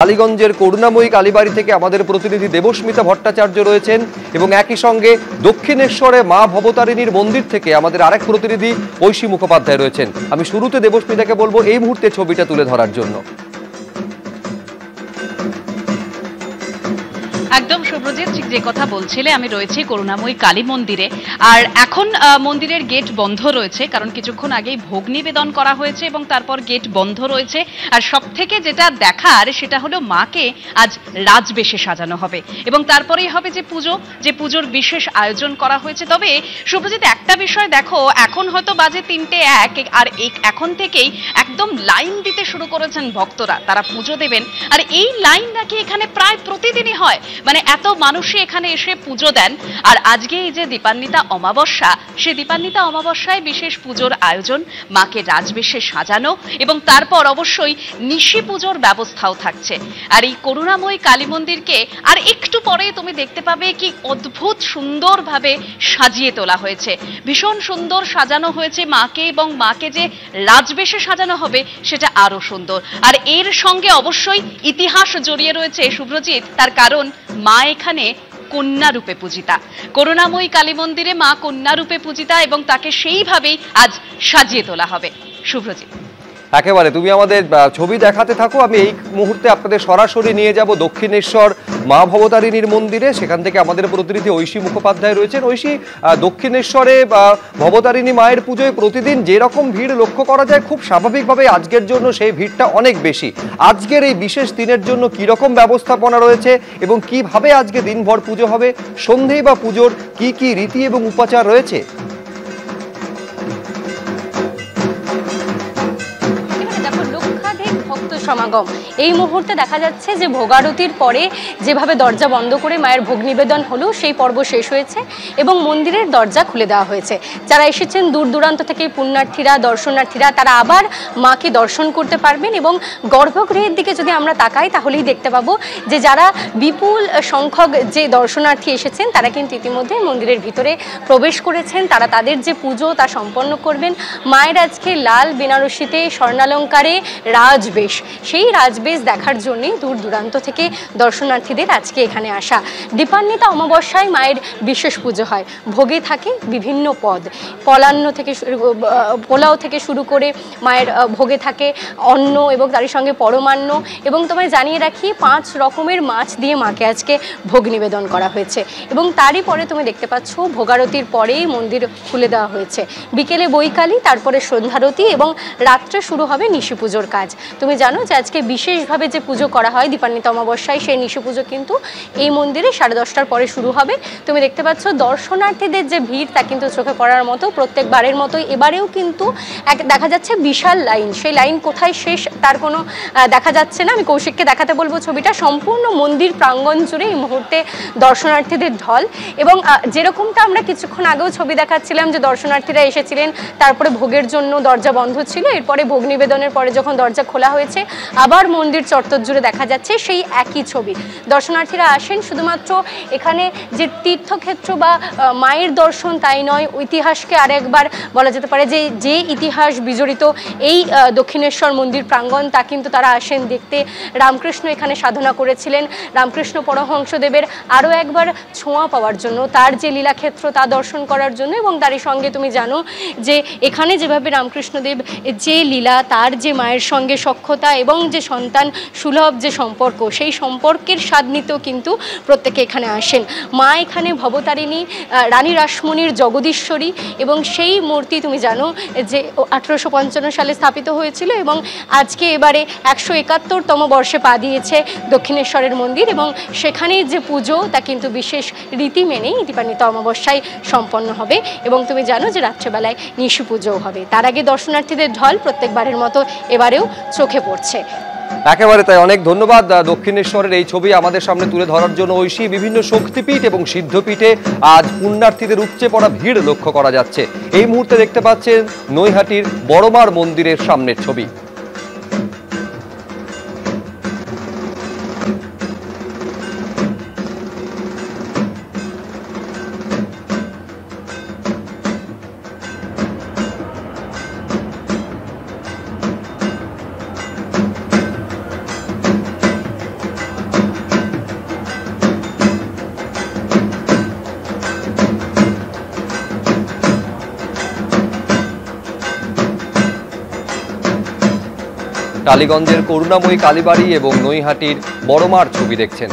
কালীগঞ্জের করুণাময়ী কালীবাড়ি থেকে আমাদের প্রতিনিধি দেবস্মিতা ভট্টাচার্য রয়েছেন এবং একই সঙ্গে দক্ষিণেশ্বরে মা ভবতারিণীর মন্দির থেকে আমাদের আরেক প্রতিনিধি ঐশী মুখোপাধ্যায় রয়েছেন। আমি শুরুতে দেবস্মিতাকে বলবো এই মুহূর্তে ছবিটা তুলে ধরার জন্য। একদম শুভ্রজিৎ, ঠিক যে কথা বলছিলে, আমি রয়েছি করুণাময়ী কালী মন্দিরে। আর এখন মন্দিরের গেট বন্ধ রয়েছে, কারণ কিছুক্ষণ আগেই ভোগ নিবেদন করা হয়েছে এবং তারপর গেট বন্ধ রয়েছে। আর সব থেকে যেটা দেখার সেটা হলো মাকে আজ রাজবেশে সাজানো হবে এবং তারপরেই হবে যে পুজোর বিশেষ আয়োজন করা হয়েছে। তবে শুভ্রজিৎ, একটা বিষয় দেখো, এখন হয়তো বাজে 3:01 আর এখন থেকেই একদম লাইন দিতে শুরু করেছেন ভক্তরা, তারা পুজো দেবেন। আর এই লাইন নাকি এখানে প্রায় প্রতিদিনই হয়, মানে এত মানুষই এখানে এসে পুজো দেন। আর আজকে এই যে দীপান্বিতা অমাবস্যা, সে দীপান্বিতা অমাবস্যায় বিশেষ পুজোর আয়োজন, মাকে রাজবেশে সাজানো এবং তারপর অবশ্যই নিশি পুজোর ব্যবস্থাও থাকছে। আর এই করুণাময়ী কালী মন্দিরকে আর একটু পরে তুমি দেখতে পাবে কি অদ্ভুত সুন্দরভাবে সাজিয়ে তোলা হয়েছে, ভীষণ সুন্দর সাজানো হয়েছে মাকে, এবং মাকে যে রাজবেশে সাজানো হবে সেটা আরো সুন্দর। আর এর সঙ্গে অবশ্যই ইতিহাস জড়িয়ে রয়েছে শুভ্রজিৎ, তার কারণ মা এখানে কন্যা রূপে পূজিতা। করুণাময়ী কালী মন্দিরে মা কন্যা রূপে পূজিতা এবং তাকে সেইভাবেই আজ সাজিয়ে তোলা হবে। শুভ্রজিৎ, একেবারে তুমি আমাদের ছবি দেখাতে থাকো, আমি এই মুহূর্তে আপনাদের সরাসরি নিয়ে যাব দক্ষিণেশ্বর মা ভবতারিণীর মন্দিরে। সেখান থেকে আমাদের প্রতিনিধি ঐশী মুখোপাধ্যায় রয়েছেন। ঐশী, দক্ষিণেশ্বরে ভবতারিণী মায়ের পুজোয় প্রতিদিন যেরকম ভিড় লক্ষ্য করা যায়, খুব স্বাভাবিকভাবে আজকের জন্য সেই ভিড়টা অনেক বেশি। আজকের এই বিশেষ দিনের জন্য কীরকম ব্যবস্থাপনা রয়েছে এবং কিভাবে আজকে দিনভর পুজো হবে, সন্ধেই বা পুজোর কি কি রীতি এবং উপাচার রয়েছে? সমাগম এই মুহূর্তে দেখা যাচ্ছে যে ভোগারতির পরে যেভাবে দরজা বন্ধ করে মায়ের ভোগ নিবেদন হলো, সেই পর্ব শেষ হয়েছে এবং মন্দিরের দরজা খুলে দেওয়া হয়েছে। যারা এসেছেন দূর দূরান্ত থেকে পুণ্যার্থীরা, দর্শনার্থীরা, তারা আবার মাকে দর্শন করতে পারবেন। এবং গর্ভগৃহের দিকে যদি আমরা তাকাই তাহলেই দেখতে পাবো যে যারা বিপুল সংখ্যক যে দর্শনার্থী এসেছেন তারা কিন্তু ইতিমধ্যে মন্দিরের ভিতরে প্রবেশ করেছেন। তারা তাদের যে পুজো তা সম্পন্ন করবেন। মায়ের আজকে লাল বেনারসিতে স্বর্ণালঙ্কারে রাজবেশ, সেই রাজবেশ দেখার জন্যই দূর দূরান্ত থেকে দর্শনার্থীদের আজকে এখানে আসা। দীপান্বিতা অমাবস্যায় মায়ের বিশেষ পুজো হয়, ভোগে থাকে বিভিন্ন পদ, পোলাও থেকে শুরু করে মায়ের ভোগে থাকে অন্ন এবং তারই সঙ্গে পরমান্ন। এবং তোমায় জানিয়ে রাখি 5 রকমের মাছ দিয়ে মাকে আজকে ভোগ নিবেদন করা হয়েছে। এবং তারই পরে তুমি দেখতে পাচ্ছ ভোগারতির পরেই মন্দির খুলে দেওয়া হয়েছে। বিকেলে বৈকালী, তারপরে সন্ধ্যারতি এবং রাত্রে শুরু হবে নিশি পুজোর কাজ। তুমি জানো যে আজকে বিশেষভাবে যে পুজো করা হয় দীপান্বিতা অমাবস্যায়, সেই নিশি পুজো কিন্তু এই মন্দিরে 10:30টার পরে শুরু হবে। তুমি দেখতে পাচ্ছ দর্শনার্থীদের যে ভিড় তা কিন্তু চোখে পড়ার মতো। প্রত্যেকবারের মতোই এবারেও কিন্তু দেখা যাচ্ছে বিশাল লাইন। সেই লাইন কোথায় শেষ তার কোনো দেখা যাচ্ছে না। আমি কৌশিককে দেখাতে বলবো ছবিটা। সম্পূর্ণ মন্দির প্রাঙ্গণ জুড়ে এই মুহূর্তে দর্শনার্থীদের ঢল। এবং যেরকমটা আমরা কিছুক্ষণ আগেও ছবি দেখাচ্ছিলাম যে দর্শনার্থীরা এসেছিলেন, তারপরে ভোগের জন্য দরজা বন্ধ ছিল, এরপরে ভোগ নিবেদনের পরে যখন দরজা খোলা হয়েছে আবার মন্দির চত্বর জুড়ে দেখা যাচ্ছে সেই একই ছবি। দর্শনার্থীরা আসেন শুধুমাত্র এখানে যে তীর্থক্ষেত্র বা মায়ের দর্শন তাই নয়, ইতিহাসকে আরেকবার বলা যেতে পারে যে ইতিহাস বিজড়িত এই দক্ষিণেশ্বর মন্দির প্রাঙ্গণ তা কিন্তু তারা আসেন দেখতে। রামকৃষ্ণ এখানে সাধনা করেছিলেন, রামকৃষ্ণ পরমহংসদেবের আরও একবার ছোঁয়া পাওয়ার জন্য, তার যে লীলাক্ষেত্র তা দর্শন করার জন্য। এবং তারই সঙ্গে তুমি জানো যে এখানে যেভাবে রামকৃষ্ণদেব যে লীলা, তার যে মায়ের সঙ্গে সখ্যতা এবং যে সন্তান সুলভ যে সম্পর্ক, সেই সম্পর্কের স্বাদ নিতেও কিন্তু প্রত্যেকে এখানে আসেন। মা এখানে ভবতারিণী, রানী রাসমণির জগদীশ্বরী, এবং সেই মূর্তি তুমি জানো যে 1855 সালে স্থাপিত হয়েছিল এবং আজকে এবারে 171তম বর্ষে পা দিয়েছে দক্ষিণেশ্বরের মন্দির। এবং সেখানে যে পুজো তা কিন্তু বিশেষ রীতি মেনেই দীপান্বিতা অমাবস্যায় সম্পন্ন হবে। এবং তুমি জানো যে রাত্রেবেলায় নিশি পুজোও হবে। তার আগে দর্শনার্থীদের ঢল প্রত্যেকবারের মতো এবারেও চোখে পড়ছে। একেবারে তাই, অনেক ধন্যবাদ দক্ষিণেশ্বরের এই ছবি আমাদের সামনে তুলে ধরার জন্য ঐশী। বিভিন্ন শক্তিপীঠ এবং সিদ্ধপীঠে আজ পুণ্যার্থীদের উপচে পড়া ভিড় লক্ষ্য করা যাচ্ছে। এই মুহূর্তে দেখতে পাচ্ছেন নৈহাটির বড়মার মন্দিরের সামনের ছবি। টালিগঞ্জের করুণাময়ী কালীবাড়ি এবং নৈহাটির বড়মার ছবি দেখছেন।